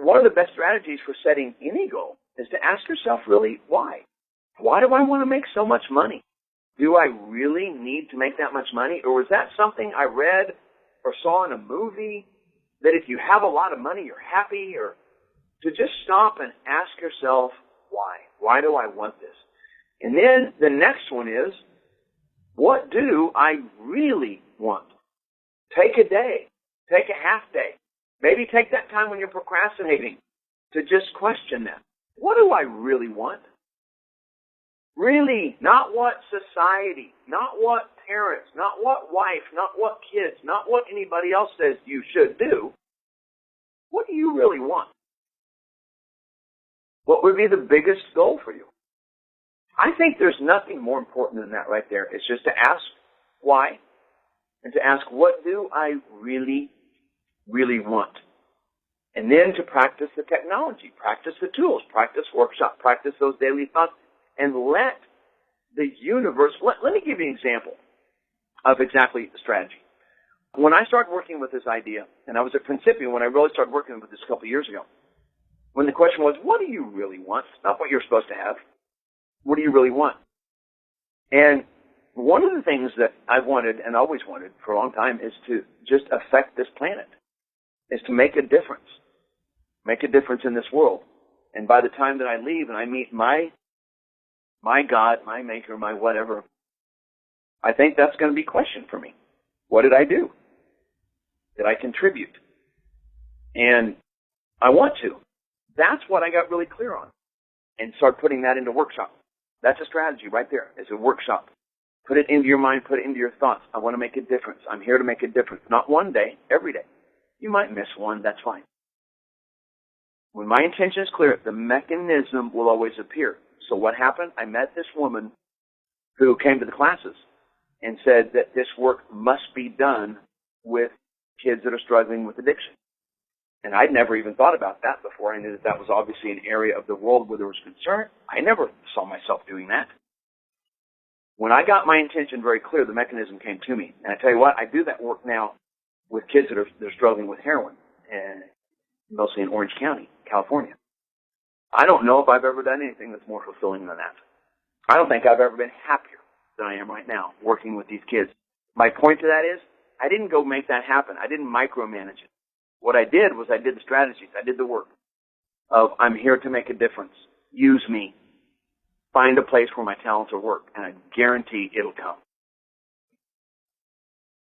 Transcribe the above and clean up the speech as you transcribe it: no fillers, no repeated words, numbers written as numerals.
one of the best strategies for setting any goal is to ask yourself really why. Why do I want to make so much money? Do I really need to make that much money? Or is that something I read or saw in a movie that if you have a lot of money, you're happy? Or to just stop and ask yourself why. Why do I want this? And then the next one is, what do I really want? Take a day. Take a half day. Maybe take that time when you're procrastinating to just question that. What do I really want? Really, not what society, not what parents, not what wife, not what kids, not what anybody else says you should do. What do you really want? What would be the biggest goal for you? I think there's nothing more important than that right there. It's just to ask why and to ask what do I really, really want? And then to practice the technology, practice the tools, practice workshop, practice those daily thoughts, and let the universe, let me give you an example of exactly the strategy. When I started working with this idea, and I was at Principia when I really started working with this a couple of years ago, when the question was, what do you really want? Not what you're supposed to have. What do you really want? And one of the things that I've wanted and always wanted for a long time is to just affect this planet, is to make a difference in this world. And by the time that I leave and I meet my God, my maker, my whatever, I think that's going to be a question for me. What did I do? Did I contribute? And I want to. That's what I got really clear on and start putting that into workshop. That's a strategy right there. It's a workshop. Put it into your mind. Put it into your thoughts. I want to make a difference. I'm here to make a difference. Not one day, every day. You might miss one. That's fine. When my intention is clear, the mechanism will always appear. So what happened? I met this woman who came to the classes and said that this work must be done with kids that are struggling with addiction. And I'd never even thought about that before. I knew that was obviously an area of the world where there was concern. I never saw myself doing that. When I got my intention very clear, the mechanism came to me. And I tell you what, I do that work now with kids that are struggling with heroin, and mostly in Orange County, California. I don't know if I've ever done anything that's more fulfilling than that. I don't think I've ever been happier than I am right now working with these kids. My point to that is, I didn't go make that happen. I didn't micromanage it. What I did was I did the strategies. I did the work of I'm here to make a difference. Use me. Find a place where my talents will work, and I guarantee it'll come.